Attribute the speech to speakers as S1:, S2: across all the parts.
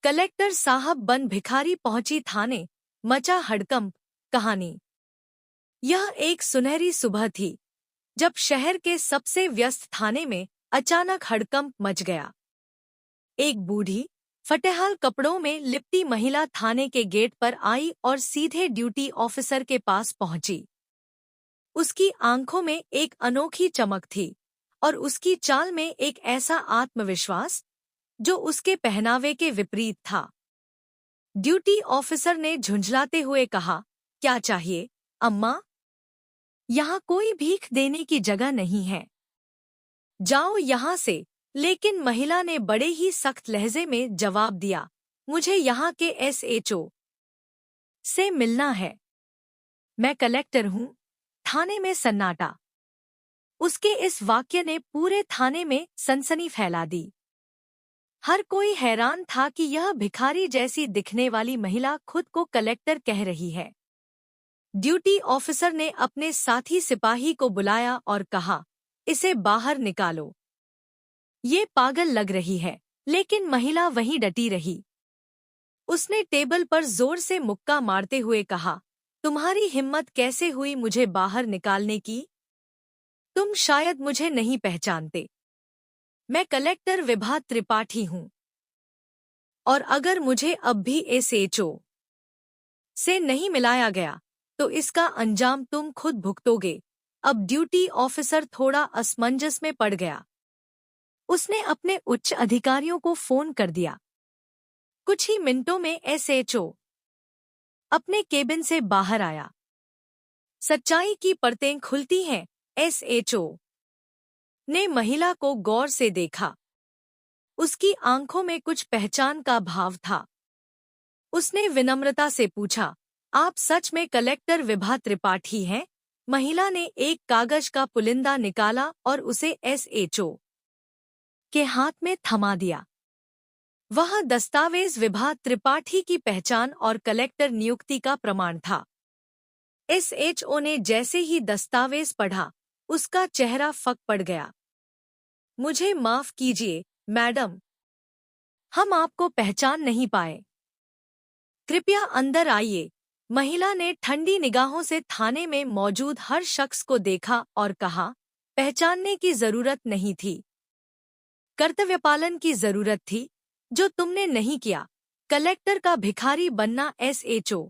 S1: Collector साहब बन भिखारी पहुंची थाने, मचा हड़कंप। कहानी। यह एक सुनहरी सुबह थी जब शहर के सबसे व्यस्त थाने में अचानक हड़कंप मच गया। एक बूढ़ी फटेहाल कपड़ों में लिपटी महिला थाने के गेट पर आई और सीधे ड्यूटी ऑफिसर के पास पहुंची। उसकी आंखों में एक अनोखी चमक थी और उसकी चाल में एक ऐसा आत्मविश्वास जो उसके पहनावे के विपरीत था। ड्यूटी ऑफिसर ने झुंझलाते हुए कहा, क्या चाहिए, अम्मा? यहाँ कोई भीख देने की जगह नहीं है, जाओ यहाँ से। लेकिन महिला ने बड़े ही सख्त लहजे में जवाब दिया, मुझे यहाँ के एसएचओ से मिलना है। मैं कलेक्टर हूँ। थाने में सन्नाटा। उसके इस वाक्य ने पूरे थाने में सनसनी फैला दी। हर कोई हैरान था कि यह भिखारी जैसी दिखने वाली महिला खुद को कलेक्टर कह रही है। ड्यूटी ऑफिसर ने अपने साथी सिपाही को बुलाया और कहा, इसे बाहर निकालो। ये पागल लग रही है। लेकिन महिला वहीं डटी रही। उसने टेबल पर जोर से मुक्का मारते हुए कहा, तुम्हारी हिम्मत कैसे हुई मुझे बाहर निकालने की? तुम शायद मुझे नहीं पहचानते। मैं कलेक्टर विभा त्रिपाठी हूँ और अगर मुझे अब भी एसएचओ से नहीं मिलाया गया तो इसका अंजाम तुम खुद भुगतोगे। अब ड्यूटी ऑफिसर थोड़ा असमंजस में पड़ गया। उसने अपने उच्च अधिकारियों को फोन कर दिया। कुछ ही मिनटों में एसएचओ अपने केबिन से बाहर आया। सच्चाई की परतें खुलती हैं। एसएचओ ने महिला को गौर से देखा। उसकी आंखों में कुछ पहचान का भाव था। उसने विनम्रता से पूछा, आप सच में कलेक्टर विभा त्रिपाठी हैं? महिला ने एक कागज का पुलिंदा निकाला और उसे एसएचओ के हाथ में थमा दिया। वह दस्तावेज विभा त्रिपाठी की पहचान और कलेक्टर नियुक्ति का प्रमाण था। एसएचओ ने जैसे ही दस्तावेज पढ़ा, उसका चेहरा फक पड़ गया। मुझे माफ कीजिए, मैडम, हम आपको पहचान नहीं पाए। कृपया अंदर आइए। महिला ने ठंडी निगाहों से थाने में मौजूद हर शख्स को देखा और कहा, पहचानने की जरूरत नहीं थी। कर्तव्यपालन की जरूरत थी, जो तुमने नहीं किया। कलेक्टर का भिखारी बनना। एसएचओ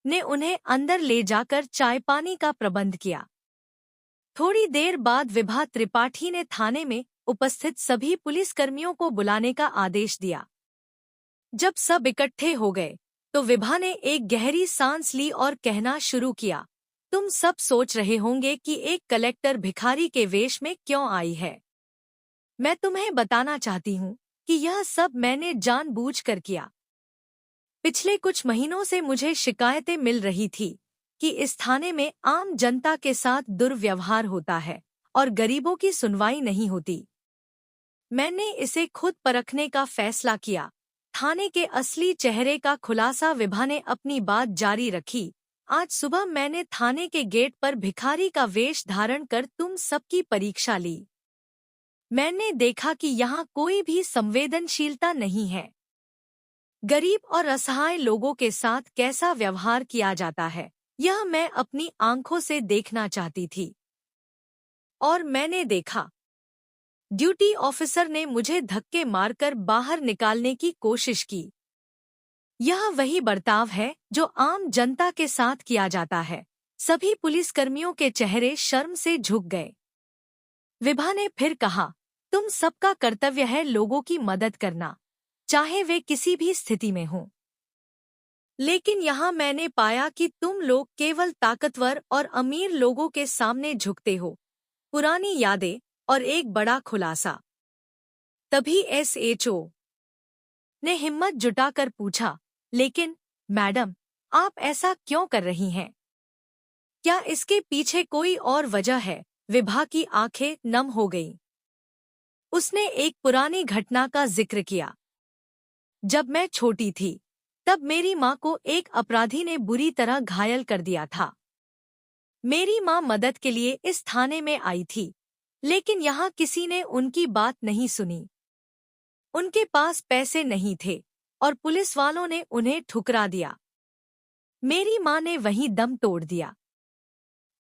S1: ने उन्हें अंदर ले जाकर चाय पानी का प्रबंध किया। थोड़ी देर बाद विभा त्रिपाठी ने थाने में उपस्थित सभी पुलिसकर्मियों को बुलाने का आदेश दिया। जब सब इकट्ठे हो गए तो विभा ने एक गहरी सांस ली और कहना शुरू किया, तुम सब सोच रहे होंगे कि एक कलेक्टर भिखारी के वेश में क्यों आई है। मैं तुम्हें बताना चाहती हूँ कि यह सब मैंने जानबूझकर किया। पिछले कुछ महीनों से मुझे शिकायतें मिल रही थी कि इस थाने में आम जनता के साथ दुर्व्यवहार होता है और गरीबों की सुनवाई नहीं होती। मैंने इसे खुद परखने का फैसला किया। थाने के असली चेहरे का खुलासा विभा ने अपनी बात जारी रखी। आज सुबह मैंने थाने के गेट पर भिखारी का वेश धारण कर तुम सबकी परीक्षा ली। मैंने देखा कि यहाँ कोई भी संवेदनशीलता नहीं है। गरीब और असहाय लोगों के साथ कैसा व्यवहार किया जाता है, यह मैं अपनी आंखों से देखना चाहती थी। और मैंने देखा। ड्यूटी ऑफिसर ने मुझे धक्के मारकर बाहर निकालने की कोशिश की। यह वही बर्ताव है जो आम जनता के साथ किया जाता है। सभी पुलिसकर्मियों के चेहरे शर्म से झुक गए। विभा ने फिर कहा, तुम सबका कर्तव्य है लोगों की मदद करना, चाहे वे किसी भी स्थिति में हों। लेकिन यहाँ मैंने पाया कि तुम लोग केवल ताकतवर और अमीर लोगों के सामने झुकते हो। पुरानी यादें और एक बड़ा खुलासा। तभी एसएचओ ने हिम्मत जुटाकर पूछा, लेकिन मैडम, आप ऐसा क्यों कर रही हैं? क्या इसके पीछे कोई और वजह है? विभा की आंखें नम हो गईं। उसने एक पुरानी घटना का जिक्र किया। जब मैं छोटी थी, तब मेरी माँ को एक अपराधी ने बुरी तरह घायल कर दिया था। मेरी माँ मदद के लिए इस थाने में आई थी, लेकिन यहाँ किसी ने उनकी बात नहीं सुनी। उनके पास पैसे नहीं थे और पुलिस वालों ने उन्हें ठुकरा दिया। मेरी माँ ने वहीं दम तोड़ दिया।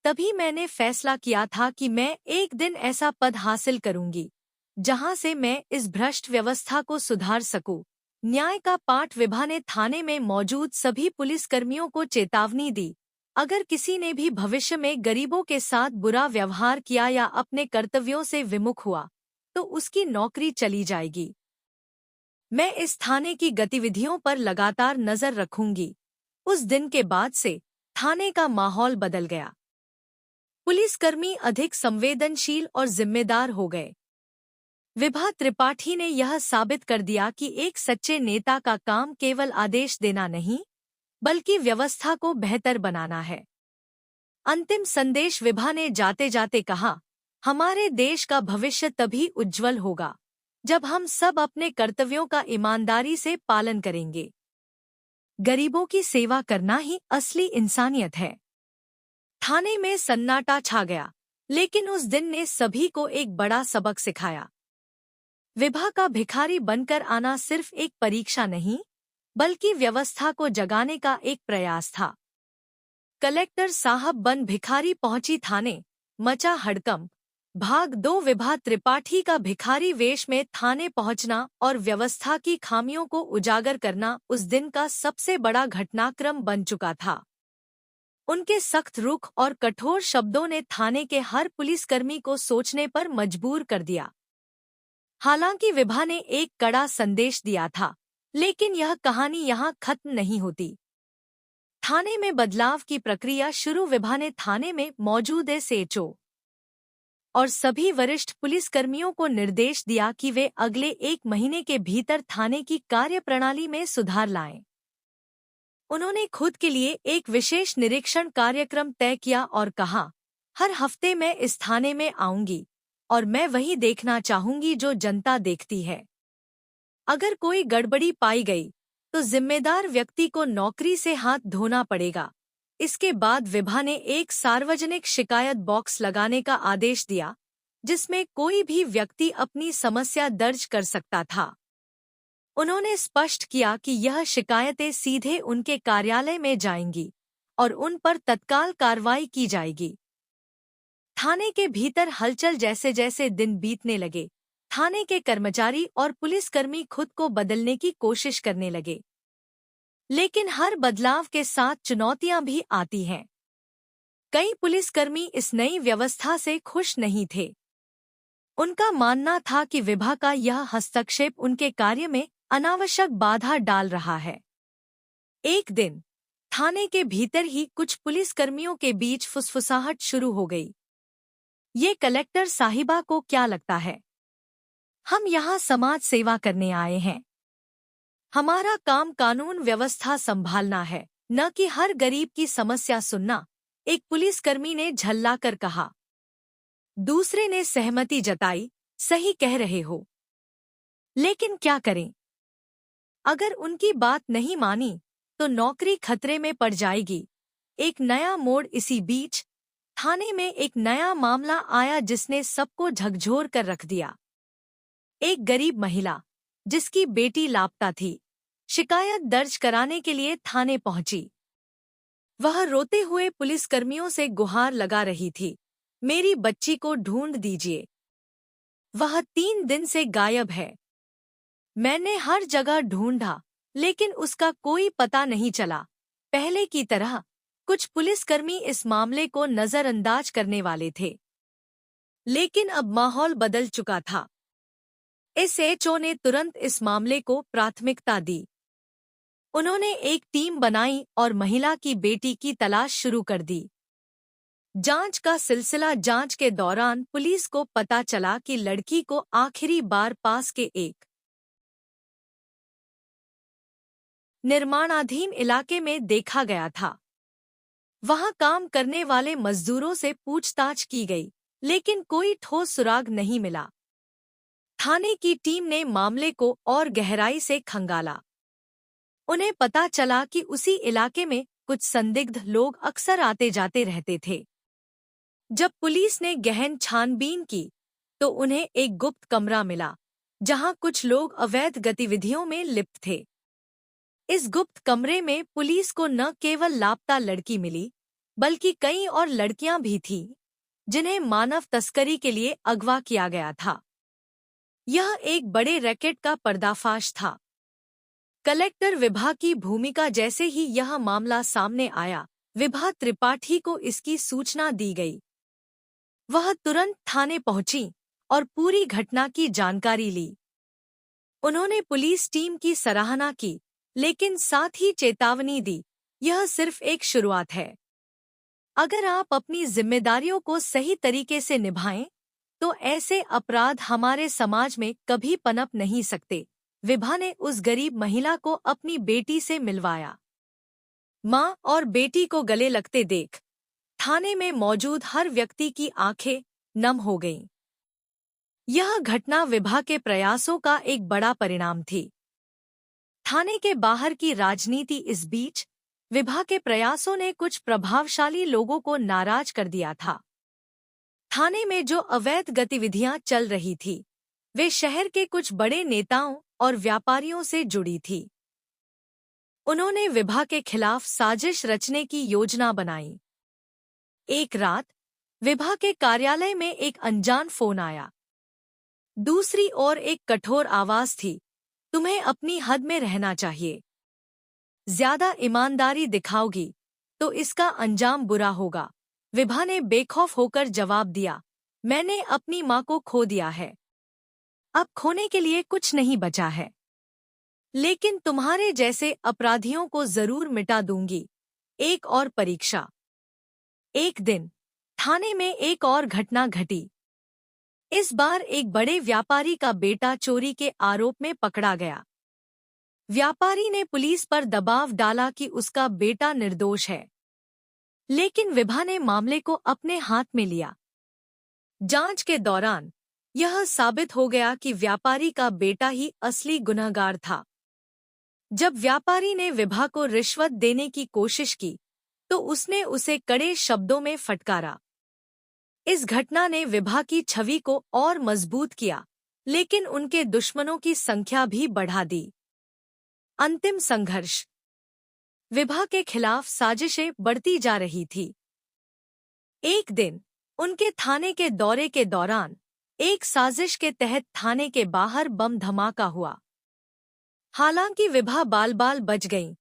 S1: तभी मैंने फैसला किया था कि मैं एक दिन ऐसा पद हासिल करूंगी जहां से मैं इस भ्रष्ट व्यवस्था को सुधार सकूं। न्याय का पाठ विभा ने थाने में मौजूद सभी पुलिसकर्मियों को चेतावनी दी, अगर किसी ने भी भविष्य में गरीबों के साथ बुरा व्यवहार किया या अपने कर्तव्यों से विमुख हुआ तो उसकी नौकरी चली जाएगी। मैं इस थाने की गतिविधियों पर लगातार नजर रखूंगी। उस दिन के बाद से थाने का माहौल बदल गया। पुलिसकर्मी अधिक संवेदनशील और जिम्मेदार हो गए। विभा त्रिपाठी ने यह साबित कर दिया कि एक सच्चे नेता का काम केवल आदेश देना नहीं, बल्कि व्यवस्था को बेहतर बनाना है। अंतिम संदेश विभा ने जाते जाते कहा, हमारे देश का भविष्य तभी उज्जवल होगा जब हम सब अपने कर्तव्यों का ईमानदारी से पालन करेंगे। गरीबों की सेवा करना ही असली इंसानियत है। थाने में सन्नाटा छा गया, लेकिन उस दिन ने सभी को एक बड़ा सबक सिखाया। विभा का भिखारी बनकर आना सिर्फ एक परीक्षा नहीं, बल्कि व्यवस्था को जगाने का एक प्रयास था। कलेक्टर साहब बन भिखारी पहुंची थाने, मचा हड़कंप। भाग 2। विभा त्रिपाठी का भिखारी वेश में थाने पहुंचना और व्यवस्था की खामियों को उजागर करना उस दिन का सबसे बड़ा घटनाक्रम बन चुका था। उनके सख्त रुख और कठोर शब्दों ने थाने के हर पुलिसकर्मी को सोचने पर मजबूर कर दिया। हालांकि विभा ने एक कड़ा संदेश दिया था, लेकिन यह कहानी यहाँ खत्म नहीं होती। थाने में बदलाव की प्रक्रिया शुरू। विभा ने थाने में मौजूद एसएचओ और सभी वरिष्ठ पुलिसकर्मियों को निर्देश दिया कि वे अगले 1 महीने के भीतर थाने की कार्यप्रणाली में सुधार लाएं। उन्होंने खुद के लिए एक विशेष निरीक्षण कार्यक्रम तय किया और कहा, हर हफ्ते मैं इस थाने में आऊंगी और मैं वही देखना चाहूंगी जो जनता देखती है। अगर कोई गड़बड़ी पाई गई तो जिम्मेदार व्यक्ति को नौकरी से हाथ धोना पड़ेगा। इसके बाद विभा ने एक सार्वजनिक शिकायत बॉक्स लगाने का आदेश दिया, जिसमें कोई भी व्यक्ति अपनी समस्या दर्ज कर सकता था। उन्होंने स्पष्ट किया कि यह शिकायतें सीधे उनके कार्यालय में जाएंगी और उन पर तत्काल कार्रवाई की जाएगी। थाने के भीतर हलचल जैसे जैसे दिन बीतने लगे, थाने के कर्मचारी और पुलिसकर्मी खुद को बदलने की कोशिश करने लगे। लेकिन हर बदलाव के साथ चुनौतियां भी आती हैं। कई पुलिसकर्मी इस नई व्यवस्था से खुश नहीं थे। उनका मानना था कि विभा का यह हस्तक्षेप उनके कार्य में अनावश्यक बाधा डाल रहा है। एक दिन थाने के भीतर ही कुछ पुलिसकर्मियों के बीच फुसफुसाहट शुरू हो गई। ये कलेक्टर साहिबा को क्या लगता है? हम यहाँ समाज सेवा करने आए हैं। हमारा काम कानून व्यवस्था संभालना है, न कि हर गरीब की समस्या सुनना, एक पुलिसकर्मी ने झल्लाकर कहा। दूसरे ने सहमति जताई, सही कह रहे हो। लेकिन क्या करें? अगर उनकी बात नहीं मानी तो नौकरी खतरे में पड़ जाएगी। एक नया मोड़। इसी बीच थाने में एक नया मामला आया जिसने सबको झकझोर कर रख दिया। एक गरीब महिला, जिसकी बेटी लापता थी, शिकायत दर्ज कराने के लिए थाने पहुंची। वह रोते हुए पुलिसकर्मियों से गुहार लगा रही थी, मेरी बच्ची को ढूंढ दीजिए। वह 3 दिन से गायब है। मैंने हर जगह ढूंढा, लेकिन उसका कोई पता नहीं चला। पहले की तरह कुछ पुलिसकर्मी इस मामले को नजरअंदाज करने वाले थे, लेकिन अब माहौल बदल चुका था। एसएचओ ने तुरंत इस मामले को प्राथमिकता दी। उन्होंने एक टीम बनाई और महिला की बेटी की तलाश शुरू कर दी। जांच का सिलसिला। जांच के दौरान पुलिस को पता चला कि लड़की को आखिरी बार पास के एक निर्माणाधीन इलाके में देखा गया था। वहां काम करने वाले मजदूरों से पूछताछ की गई, लेकिन कोई ठोस सुराग नहीं मिला। थाने की टीम ने मामले को और गहराई से खंगाला। उन्हें पता चला कि उसी इलाके में कुछ संदिग्ध लोग अक्सर आते जाते रहते थे। जब पुलिस ने गहन छानबीन की तो उन्हें एक गुप्त कमरा मिला, जहां कुछ लोग अवैध गतिविधियों में लिप्त थे। इस गुप्त कमरे में पुलिस को न केवल लापता लड़की मिली, बल्कि कई और लड़कियां भी थीं, जिन्हें मानव तस्करी के लिए अगवा किया गया था। यह एक बड़े रैकेट का पर्दाफाश था। कलेक्टर विभा की भूमिका जैसे ही यह मामला सामने आया, विभा त्रिपाठी को इसकी सूचना दी गई। वह तुरंत थाने पहुंची और पूरी घटना की जानकारी ली। उन्होंने पुलिस टीम की सराहना की, लेकिन साथ ही चेतावनी दी, यह सिर्फ एक शुरुआत है। अगर आप अपनी जिम्मेदारियों को सही तरीके से निभाएं, तो ऐसे अपराध हमारे समाज में कभी पनप नहीं सकते। विभा ने उस गरीब महिला को अपनी बेटी से मिलवाया। माँ और बेटी को गले लगते देख थाने में मौजूद हर व्यक्ति की आंखें नम हो गईं। यह घटना विभा के प्रयासों का एक बड़ा परिणाम थी। थाने के बाहर की राजनीति इस बीच विभा के प्रयासों ने कुछ प्रभावशाली लोगों को नाराज कर दिया था। थाने में जो अवैध गतिविधियां चल रही थी, वे शहर के कुछ बड़े नेताओं और व्यापारियों से जुड़ी थी। उन्होंने विभा के खिलाफ साजिश रचने की योजना बनाई। एक रात विभा के कार्यालय में एक अनजान फोन आया। दूसरी ओर एक कठोर आवाज थी, तुम्हें अपनी हद में रहना चाहिए। ज्यादा ईमानदारी दिखाओगी तो इसका अंजाम बुरा होगा। विभा ने बेखौफ होकर जवाब दिया, मैंने अपनी माँ को खो दिया है। अब खोने के लिए कुछ नहीं बचा है, लेकिन तुम्हारे जैसे अपराधियों को जरूर मिटा दूंगी। एक और परीक्षा। एक दिन थाने में एक और घटना घटी। इस बार एक बड़े व्यापारी का बेटा चोरी के आरोप में पकड़ा गया। व्यापारी ने पुलिस पर दबाव डाला कि उसका बेटा निर्दोष है, लेकिन विभा ने मामले को अपने हाथ में लिया। जांच के दौरान यह साबित हो गया कि व्यापारी का बेटा ही असली गुनहगार था। जब व्यापारी ने विभा को रिश्वत देने की कोशिश की, तो उसने उसे कड़े शब्दों में फटकारा। इस घटना ने विभा की छवि को और मजबूत किया, लेकिन उनके दुश्मनों की संख्या भी बढ़ा दी। अंतिम संघर्ष। विभा के खिलाफ साजिशें बढ़ती जा रही थी। एक दिन उनके थाने के दौरे के दौरान एक साजिश के तहत थाने के बाहर बम धमाका हुआ। हालांकि विभा बाल बाल बच गईं,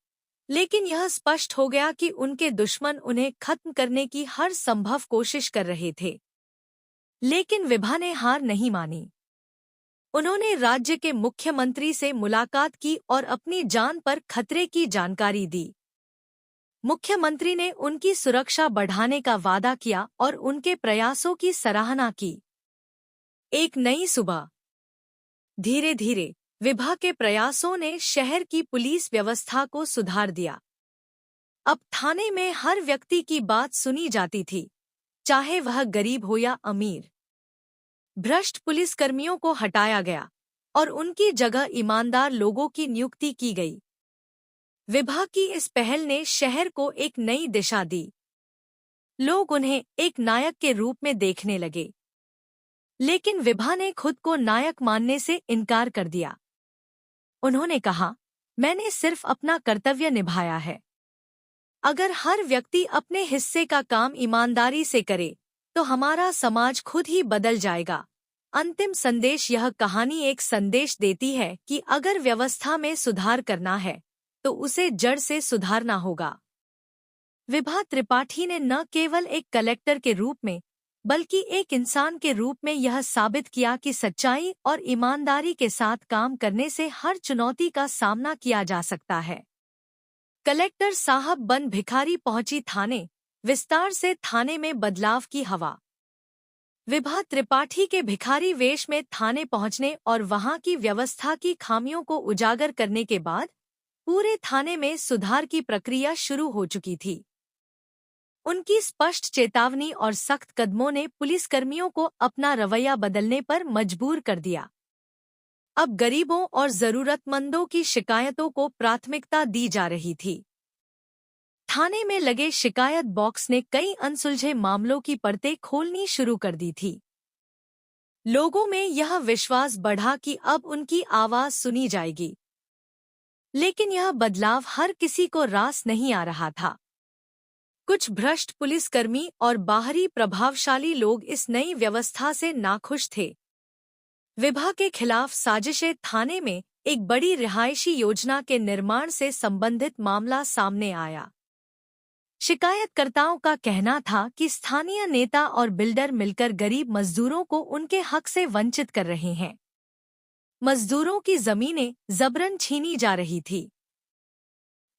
S1: लेकिन यह स्पष्ट हो गया कि उनके दुश्मन उन्हें खत्म करने की हर संभव कोशिश कर रहे थे। लेकिन विभा ने हार नहीं मानी। उन्होंने राज्य के मुख्यमंत्री से मुलाकात की और अपनी जान पर खतरे की जानकारी दी। मुख्यमंत्री ने उनकी सुरक्षा बढ़ाने का वादा किया और उनके प्रयासों की सराहना की। एक नई सुबह। धीरे धीरे विभा के प्रयासों ने शहर की पुलिस व्यवस्था को सुधार दिया। अब थाने में हर व्यक्ति की बात सुनी जाती थी, चाहे वह गरीब हो या अमीर। भ्रष्ट पुलिसकर्मियों को हटाया गया और उनकी जगह ईमानदार लोगों की नियुक्ति की गई। विभा की इस पहल ने शहर को एक नई दिशा दी। लोग उन्हें एक नायक के रूप में देखने लगे। लेकिन विभा ने खुद को नायक मानने से इनकार कर दिया। उन्होंने कहा, मैंने सिर्फ अपना कर्तव्य निभाया है। अगर हर व्यक्ति अपने हिस्से का काम ईमानदारी से करे, तो हमारा समाज खुद ही बदल जाएगा। अंतिम संदेश। यह कहानी एक संदेश देती है कि अगर व्यवस्था में सुधार करना है, तो उसे जड़ से सुधारना होगा। विभा त्रिपाठी ने न केवल एक कलेक्टर के रूप में, बल्कि एक इंसान के रूप में यह साबित किया कि सच्चाई और ईमानदारी के साथ काम करने से हर चुनौती का सामना किया जा सकता है। कलेक्टर साहब बन भिखारी पहुंची थाने। विस्तार से थाने में बदलाव की हवा। विभा त्रिपाठी के भिखारी वेश में थाने पहुंचने और वहां की व्यवस्था की खामियों को उजागर करने के बाद पूरे थाने में सुधार की प्रक्रिया शुरू हो चुकी थी। उनकी स्पष्ट चेतावनी और सख्त कदमों ने पुलिसकर्मियों को अपना रवैया बदलने पर मजबूर कर दिया। अब गरीबों और जरूरतमंदों की शिकायतों को प्राथमिकता दी जा रही थी। थाने में लगे शिकायत बॉक्स ने कई अनसुलझे मामलों की परतें खोलनी शुरू कर दी थी। लोगों में यह विश्वास बढ़ा कि अब उनकी आवाज सुनी जाएगी। लेकिन यह बदलाव हर किसी को रास नहीं आ रहा था। कुछ भ्रष्ट पुलिसकर्मी और बाहरी प्रभावशाली लोग इस नई व्यवस्था से नाखुश थे। विभा के खिलाफ साजिशें थाने में एक बड़ी रिहायशी योजना के निर्माण से संबंधित मामला सामने आया। शिकायतकर्ताओं का कहना था कि स्थानीय नेता और बिल्डर मिलकर गरीब मजदूरों को उनके हक से वंचित कर रहे हैं। मजदूरों की जमीनें जबरन छीनी जा रही थी।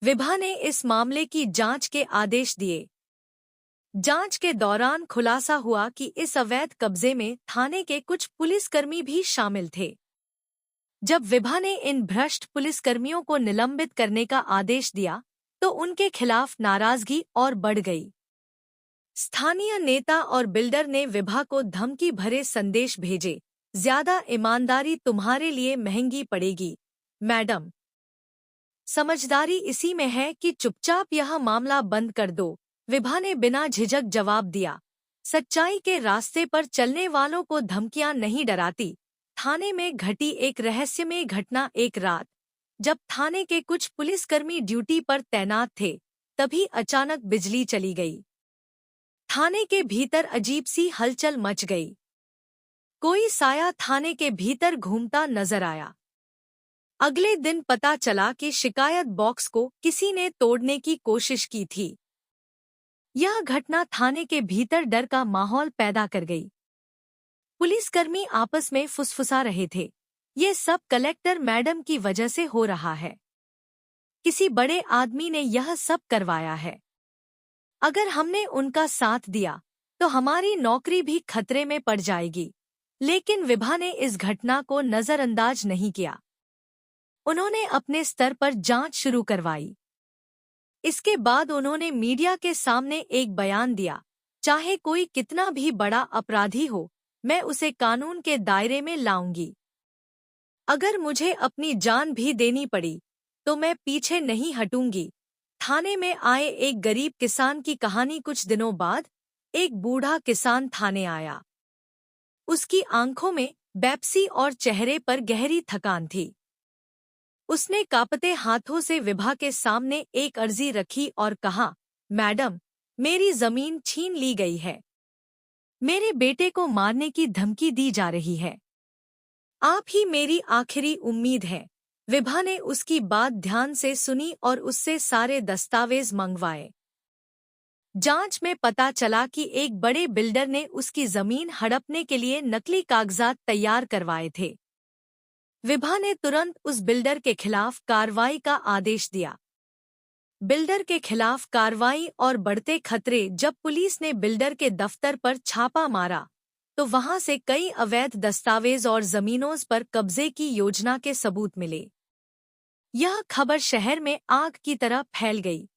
S1: विभा ने इस मामले की जांच के आदेश दिए। जांच के दौरान खुलासा हुआ कि इस अवैध कब्जे में थाने के कुछ पुलिसकर्मी भी शामिल थे। जब विभा ने इन भ्रष्ट पुलिसकर्मियों को निलंबित करने का आदेश दिया तो उनके खिलाफ नाराजगी और बढ़ गई। स्थानीय नेता और बिल्डर ने विभा को धमकी भरे संदेश भेजे, ज्यादा ईमानदारी तुम्हारे लिए महंगी पड़ेगी, मैडम। समझदारी इसी में है कि चुपचाप यह मामला बंद कर दो, विभा ने बिना झिझक जवाब दिया। सच्चाई के रास्ते पर चलने वालों को धमकियां नहीं डराती। थाने में घटी एक रहस्यमय घटना। एक रात जब थाने के कुछ पुलिसकर्मी ड्यूटी पर तैनात थे, तभी अचानक बिजली चली गई। थाने के भीतर अजीब सी हलचल मच गई। कोई साया थाने के भीतर घूमता नजर आया। अगले दिन पता चला कि शिकायत बॉक्स को किसी ने तोड़ने की कोशिश की थी। यह घटना थाने के भीतर डर का माहौल पैदा कर गई। पुलिसकर्मी आपस में फुसफुसा रहे थे, ये सब कलेक्टर मैडम की वजह से हो रहा है। किसी बड़े आदमी ने यह सब करवाया है। अगर हमने उनका साथ दिया तो हमारी नौकरी भी खतरे में पड़ जाएगी। लेकिन विभा ने इस घटना को नजरअंदाज नहीं किया। उन्होंने अपने स्तर पर जांच शुरू करवाई। इसके बाद उन्होंने मीडिया के सामने एक बयान दिया, चाहे कोई कितना भी बड़ा अपराधी हो, मैं उसे कानून के दायरे में लाऊंगी। अगर मुझे अपनी जान भी देनी पड़ी तो मैं पीछे नहीं हटूंगी। थाने में आए एक गरीब किसान की कहानी। कुछ दिनों बाद एक बूढ़ा किसान थाने आया। उसकी आंखों में बेपसी और चेहरे पर गहरी थकान थी। उसने कांपते हाथों से विभा के सामने एक अर्जी रखी और कहा, मैडम, मेरी जमीन छीन ली गई है। मेरे बेटे को मारने की धमकी दी जा रही है। आप ही मेरी आखिरी उम्मीद है। विभा ने उसकी बात ध्यान से सुनी और उससे सारे दस्तावेज मंगवाए। जांच में पता चला कि एक बड़े बिल्डर ने उसकी जमीन हड़पने के लिए नकली कागजात तैयार करवाए थे। विभा ने तुरंत उस बिल्डर के खिलाफ कार्रवाई का आदेश दिया। बिल्डर के खिलाफ कार्रवाई और बढ़ते खतरे। जब पुलिस ने बिल्डर के दफ्तर पर छापा मारा तो वहां से कई अवैध दस्तावेज और जमीनों पर कब्जे की योजना के सबूत मिले। यह खबर शहर में आग की तरह फैल गई।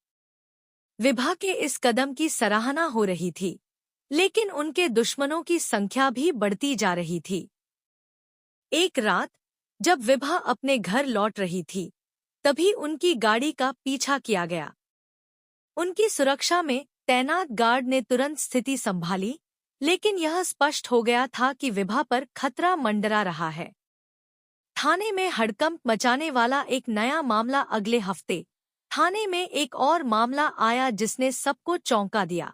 S1: विभा के इस कदम की सराहना हो रही थी, लेकिन उनके दुश्मनों की संख्या भी बढ़ती जा रही थी। एक रात जब विभा अपने घर लौट रही थी, तभी उनकी गाड़ी का पीछा किया गया। उनकी सुरक्षा में तैनात गार्ड ने तुरंत स्थिति संभाली, लेकिन यह स्पष्ट हो गया था कि विभा पर खतरा मंडरा रहा है। थाने में हड़कंप मचाने वाला एक नया मामला। अगले हफ्ते थाने में एक और मामला आया जिसने सबको चौंका दिया।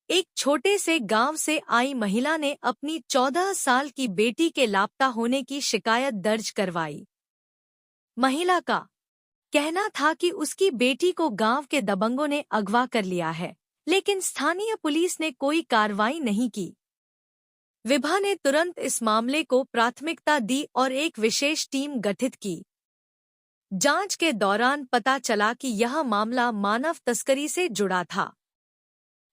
S1: एक छोटे से गांव से आई महिला ने अपनी 14 साल की बेटी के लापता होने की शिकायत दर्ज करवाई। महिला का कहना था कि उसकी बेटी को गांव के दबंगों ने अगवा कर लिया है, लेकिन स्थानीय पुलिस ने कोई कार्रवाई नहीं की। विभा ने तुरंत इस मामले को प्राथमिकता दी और एक विशेष टीम गठित की। जांच के दौरान पता चला कि यह मामला मानव तस्करी से जुड़ा था।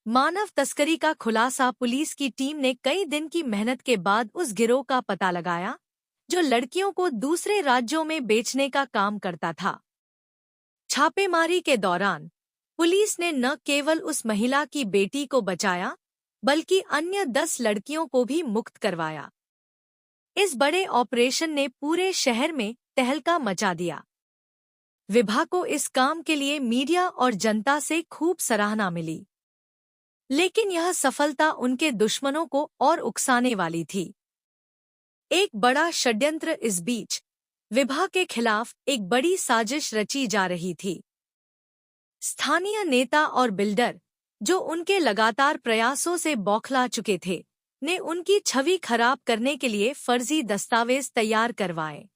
S1: मानव तस्करी का खुलासा पुलिस की टीम ने कई दिन की मेहनत के बाद उस गिरोह का पता लगाया जो लड़कियों को दूसरे राज्यों में बेचने का काम करता था। छापेमारी के दौरान पुलिस ने न केवल उस महिला की बेटी को बचाया, बल्कि अन्य 10 लड़कियों को भी मुक्त करवाया। इस बड़े ऑपरेशन ने पूरे शहर में तहलका मचा दिया। विभा को इस काम के लिए मीडिया और जनता से खूब सराहना मिली, लेकिन यह सफलता उनके दुश्मनों को और उकसाने वाली थी। एक बड़ा षड्यंत्र इस बीच विभा के खिलाफ एक बड़ी साजिश रची जा रही थी। स्थानीय नेता और बिल्डर, जो उनके लगातार प्रयासों से बौखला चुके थे, ने उनकी छवि खराब करने के लिए फर्जी दस्तावेज तैयार करवाए।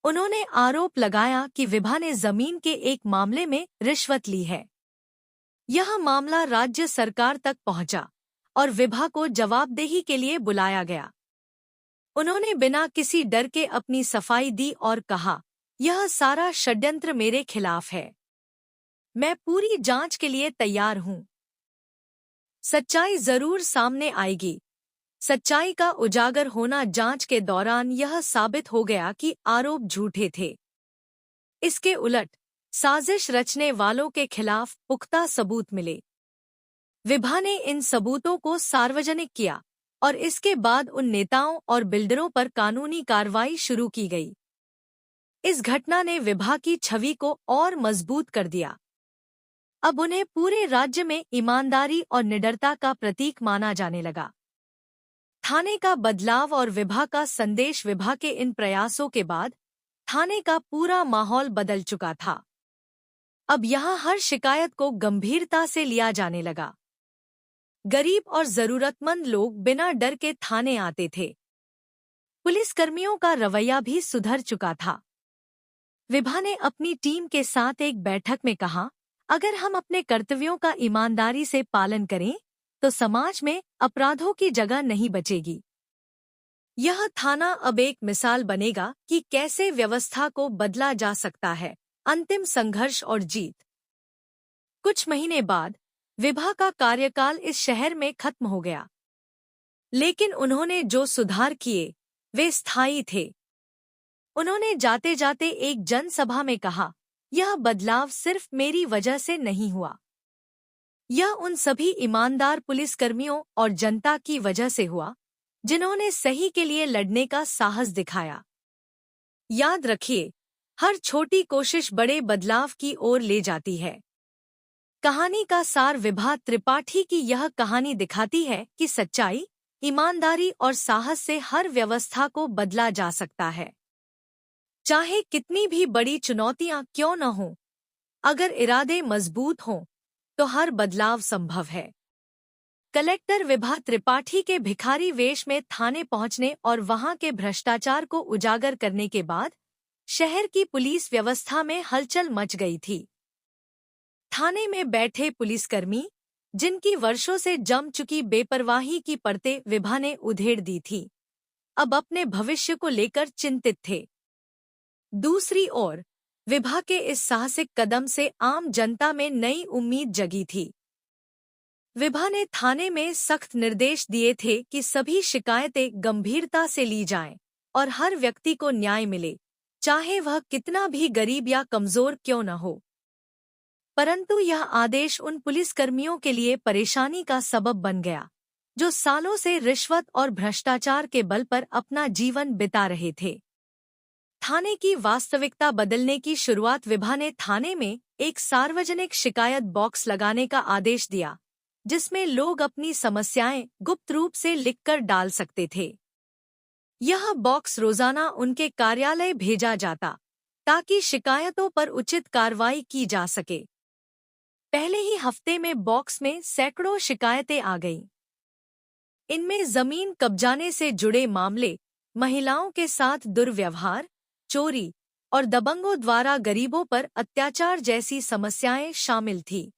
S1: उन्होंने आरोप लगाया कि विभा ने जमीन के एक मामले में रिश्वत ली है। यह मामला राज्य सरकार तक पहुंचा और विभा को जवाबदेही के लिए बुलाया गया। उन्होंने बिना किसी डर के अपनी सफाई दी और कहा, यह सारा षड्यंत्र मेरे खिलाफ है। मैं पूरी जांच के लिए तैयार हूं। सच्चाई जरूर सामने आएगी। सच्चाई का उजागर होना जांच के दौरान यह साबित हो गया कि आरोप झूठे थे। इसके उलट साजिश रचने वालों के खिलाफ पुख्ता सबूत मिले। विभा ने इन सबूतों को सार्वजनिक किया और इसके बाद उन नेताओं और बिल्डरों पर कानूनी कार्रवाई शुरू की गई। इस घटना ने विभा की छवि को और मजबूत कर दिया। अब उन्हें पूरे राज्य में ईमानदारी और निडरता का प्रतीक माना जाने लगा। थाने का बदलाव और विभा का संदेश। विभा के इन प्रयासों के बाद थाने का पूरा माहौल बदल चुका था। अब यहाँ हर शिकायत को गंभीरता से लिया जाने लगा। गरीब और जरूरतमंद लोग बिना डर के थाने आते थे। पुलिसकर्मियों का रवैया भी सुधर चुका था। विभा ने अपनी टीम के साथ एक बैठक में कहा, अगर हम अपने कर्तव्यों का ईमानदारी से पालन करें तो समाज में अपराधों की जगह नहीं बचेगी। यह थाना अब एक मिसाल बनेगा कि कैसे व्यवस्था को बदला जा सकता है। अंतिम संघर्ष और जीत। कुछ महीने बाद विभा का कार्यकाल इस शहर में खत्म हो गया, लेकिन उन्होंने जो सुधार किए वे स्थायी थे। उन्होंने जाते जाते एक जनसभा में कहा, यह बदलाव सिर्फ मेरी वजह से नहीं हुआ, यह उन सभी ईमानदार पुलिसकर्मियों और जनता की वजह से हुआ जिन्होंने सही के लिए लड़ने का साहस दिखाया। याद रखिए, हर छोटी कोशिश बड़े बदलाव की ओर ले जाती है। कहानी का सार। विभा त्रिपाठी की यह कहानी दिखाती है कि सच्चाई, ईमानदारी और साहस से हर व्यवस्था को बदला जा सकता है। चाहे कितनी भी बड़ी चुनौतियां क्यों न हों, अगर इरादे मजबूत हों तो हर बदलाव संभव है। कलेक्टर विभा त्रिपाठी के भिखारी वेश में थाने पहुंचने और वहां के भ्रष्टाचार को उजागर करने के बाद शहर की पुलिस व्यवस्था में हलचल मच गई थी। थाने में बैठे पुलिसकर्मी, जिनकी वर्षों से जम चुकी बेपरवाही की परतें विभा ने उधेड़ दी थी, अब अपने भविष्य को लेकर चिंतित थे। दूसरी ओर विभा के इस साहसिक कदम से आम जनता में नई उम्मीद जगी थी। विभा ने थाने में सख्त निर्देश दिए थे कि सभी शिकायतें गंभीरता से ली जाएं और हर व्यक्ति को न्याय मिले, चाहे वह कितना भी गरीब या कमजोर क्यों न हो। परंतु यह आदेश उन पुलिसकर्मियों के लिए परेशानी का सबब बन गया, जो सालों से रिश्वत और भ्रष्टाचार के बल पर अपना जीवन बिता रहे थे। थाने की वास्तविकता बदलने की शुरुआत। विभा ने थाने में एक सार्वजनिक शिकायत बॉक्स लगाने का आदेश दिया, जिसमें लोग अपनी समस्याएं गुप्त रूप से लिखकर डाल सकते थे। यह बॉक्स रोजाना उनके कार्यालय भेजा जाता, ताकि शिकायतों पर उचित कार्रवाई की जा सके। पहले ही हफ्ते में बॉक्स में सैकड़ों शिकायतें आ गईं। इनमें जमीन कब्जाने से जुड़े मामले, महिलाओं के साथ दुर्व्यवहार, चोरी और दबंगों द्वारा गरीबों पर अत्याचार जैसी समस्याएं शामिल थीं।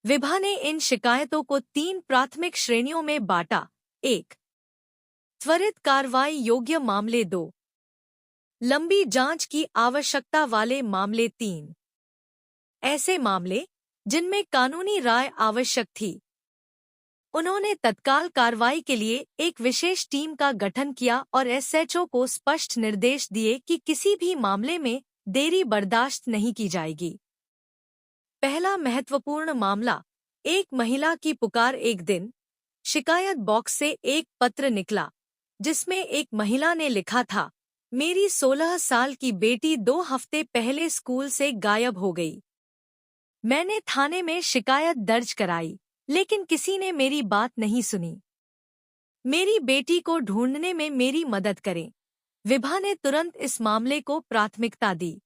S1: विभा ने इन शिकायतों को 3 प्राथमिक श्रेणियों में बांटा। 1. त्वरित कार्रवाई योग्य मामले। 2. लंबी जांच की आवश्यकता वाले मामले। 3. ऐसे मामले जिनमें कानूनी राय आवश्यक थी। उन्होंने तत्काल कार्रवाई के लिए एक विशेष टीम का गठन किया और एसएचओ को स्पष्ट निर्देश दिए कि किसी भी मामले में देरी बर्दाश्त नहीं की जाएगी। पहला महत्वपूर्ण मामला, एक महिला की पुकार। एक दिन शिकायत बॉक्स से एक पत्र निकला, जिसमें एक महिला ने लिखा था, मेरी 16 साल की बेटी 2 हफ्ते पहले स्कूल से गायब हो गई। मैंने थाने में शिकायत दर्ज कराई, लेकिन किसी ने मेरी बात नहीं सुनी। मेरी बेटी को ढूंढने में मेरी मदद करें। विभा ने तुरंत इस मामले को प्राथमिकता दी।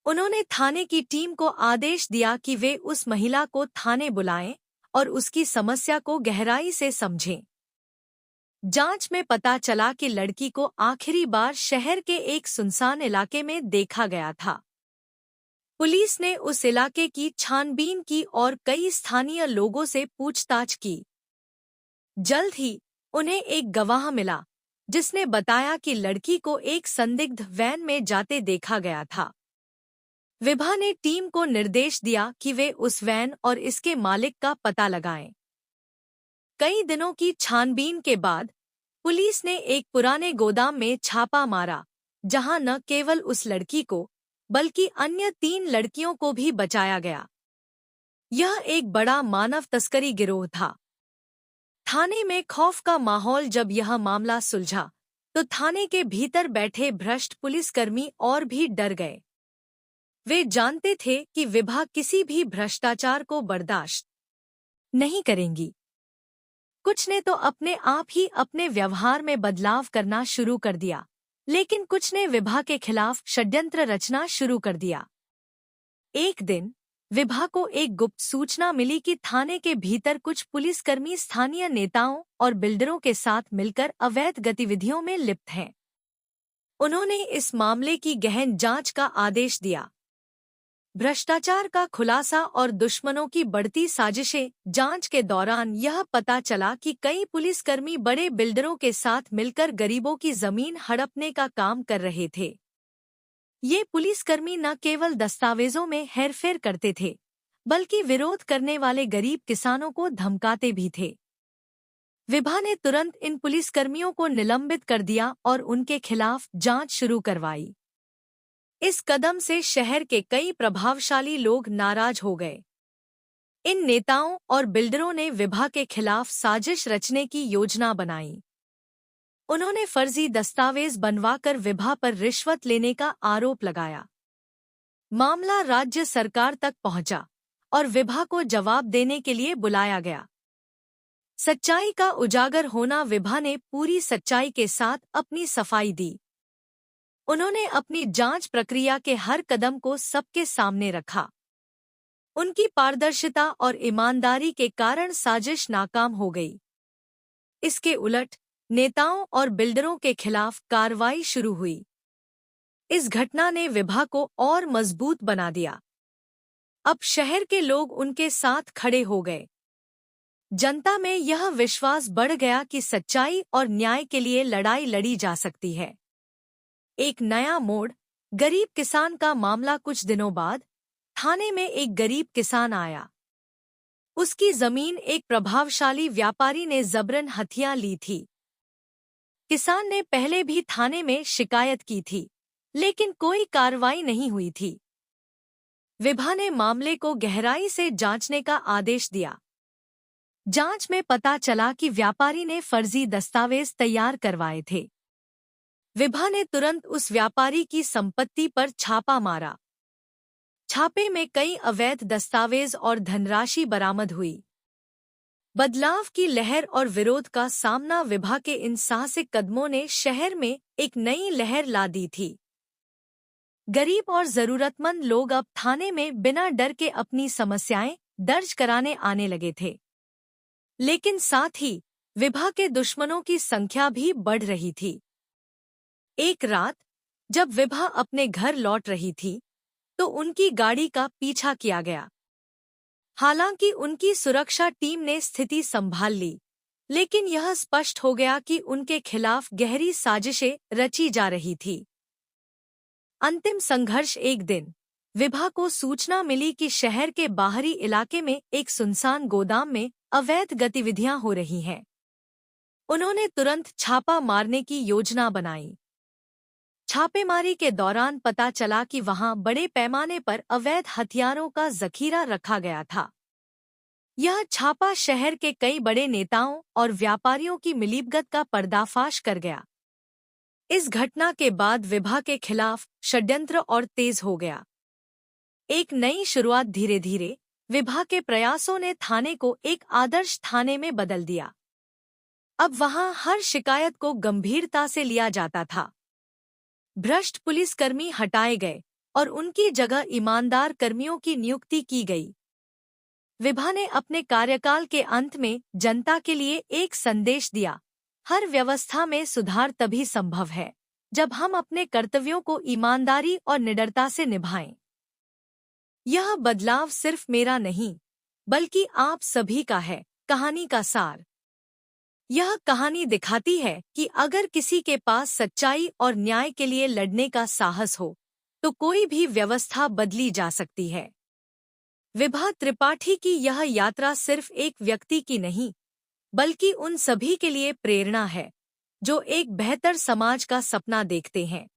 S1: उन्होंने थाने की टीम को आदेश दिया कि वे उस महिला को थाने बुलाएं और उसकी समस्या को गहराई से समझें। जांच में पता चला कि लड़की को आखिरी बार शहर के एक सुनसान इलाके में देखा गया था। पुलिस ने उस इलाके की छानबीन की और कई स्थानीय लोगों से पूछताछ की। जल्द ही उन्हें एक गवाह मिला जिसने बताया कि लड़की को एक संदिग्ध वैन में जाते देखा गया था। विभा ने टीम को निर्देश दिया कि वे उस वैन और इसके मालिक का पता लगाएं। कई दिनों की छानबीन के बाद पुलिस ने एक पुराने गोदाम में छापा मारा, जहां न केवल उस लड़की को बल्कि अन्य 3 लड़कियों को भी बचाया गया। यह एक बड़ा मानव तस्करी गिरोह था। थाने में खौफ का माहौल। जब यह मामला सुलझा तो थाने के भीतर बैठे भ्रष्ट पुलिसकर्मी और भी डर गए। वे जानते थे कि विभा किसी भी भ्रष्टाचार को बर्दाश्त नहीं करेंगी। कुछ ने तो अपने आप ही अपने व्यवहार में बदलाव करना शुरू कर दिया, लेकिन कुछ ने विभा के खिलाफ षड्यंत्र रचना शुरू कर दिया। एक दिन विभा को एक गुप्त सूचना मिली कि थाने के भीतर कुछ पुलिसकर्मी स्थानीय नेताओं और बिल्डरों के साथ मिलकर अवैध गतिविधियों में लिप्त हैं। उन्होंने इस मामले की गहन जांच का आदेश दिया। भ्रष्टाचार का खुलासा और दुश्मनों की बढ़ती साजिशें। जांच के दौरान यह पता चला कि कई पुलिसकर्मी बड़े बिल्डरों के साथ मिलकर गरीबों की जमीन हड़पने का काम कर रहे थे। ये पुलिसकर्मी न केवल दस्तावेजों में हेरफेर करते थे, बल्कि विरोध करने वाले गरीब किसानों को धमकाते भी थे। विभा ने तुरंत इन पुलिसकर्मियों को निलंबित कर दिया और उनके खिलाफ जांच शुरू करवाई। इस कदम से शहर के कई प्रभावशाली लोग नाराज हो गए। इन नेताओं और बिल्डरों ने विभा के खिलाफ साजिश रचने की योजना बनाई। उन्होंने फर्जी दस्तावेज बनवाकर विभा पर रिश्वत लेने का आरोप लगाया। मामला राज्य सरकार तक पहुंचा और विभा को जवाब देने के लिए बुलाया गया। सच्चाई का उजागर होना। विभा ने पूरी सच्चाई के साथ अपनी सफाई दी। उन्होंने अपनी जांच प्रक्रिया के हर कदम को सबके सामने रखा। उनकी पारदर्शिता और ईमानदारी के कारण साजिश नाकाम हो गई। इसके उलट नेताओं और बिल्डरों के खिलाफ कार्रवाई शुरू हुई। इस घटना ने विभा को और मजबूत बना दिया। अब शहर के लोग उनके साथ खड़े हो गए। जनता में यह विश्वास बढ़ गया कि सच्चाई और न्याय के लिए लड़ाई लड़ी जा सकती है। एक नया मोड़। गरीब किसान का मामला। कुछ दिनों बाद थाने में एक गरीब किसान आया। उसकी जमीन एक प्रभावशाली व्यापारी ने जबरन हथिया ली थी। किसान ने पहले भी थाने में शिकायत की थी, लेकिन कोई कार्रवाई नहीं हुई थी। विभा ने मामले को गहराई से जांचने का आदेश दिया। जांच में पता चला कि व्यापारी ने फर्जी दस्तावेज तैयार करवाए थे। विभा ने तुरंत उस व्यापारी की संपत्ति पर छापा मारा। छापे में कई अवैध दस्तावेज और धनराशि बरामद हुई। बदलाव की लहर और विरोध का सामना। विभा के इन साहसिक कदमों ने शहर में एक नई लहर ला दी थी। गरीब और जरूरतमंद लोग अब थाने में बिना डर के अपनी समस्याएं दर्ज कराने आने लगे थे। लेकिन साथ ही विभा के दुश्मनों की संख्या भी बढ़ रही थी। एक रात जब विभा अपने घर लौट रही थी, तो उनकी गाड़ी का पीछा किया गया। हालांकि उनकी सुरक्षा टीम ने स्थिति संभाल ली, लेकिन यह स्पष्ट हो गया कि उनके खिलाफ गहरी साजिशें रची जा रही थी। अंतिम संघर्ष। एक दिन विभा को सूचना मिली कि शहर के बाहरी इलाके में एक सुनसान गोदाम में अवैध गतिविधियां हो रही हैं। उन्होंने तुरंत छापा मारने की योजना बनाई। छापेमारी के दौरान पता चला कि वहां बड़े पैमाने पर अवैध हथियारों का जखीरा रखा गया था। यह छापा शहर के कई बड़े नेताओं और व्यापारियों की मिलीभगत का पर्दाफाश कर गया। इस घटना के बाद विभा के खिलाफ षड्यंत्र और तेज हो गया। एक नई शुरुआत। धीरे धीरे विभा के प्रयासों ने थाने को एक आदर्श थाने में बदल दिया। अब वहां हर शिकायत को गंभीरता से लिया जाता था। भ्रष्ट पुलिसकर्मी हटाए गए और उनकी जगह ईमानदार कर्मियों की नियुक्ति की गई। विभा ने अपने कार्यकाल के अंत में जनता के लिए एक संदेश दिया, हर व्यवस्था में सुधार तभी संभव है जब हम अपने कर्तव्यों को ईमानदारी और निडरता से निभाएं। यह बदलाव सिर्फ मेरा नहीं, बल्कि आप सभी का है। कहानी का सार। यह कहानी दिखाती है कि अगर किसी के पास सच्चाई और न्याय के लिए लड़ने का साहस हो, तो कोई भी व्यवस्था बदली जा सकती है। विभा त्रिपाठी की यह यात्रा सिर्फ एक व्यक्ति की नहीं, बल्कि उन सभी के लिए प्रेरणा है जो एक बेहतर समाज का सपना देखते हैं।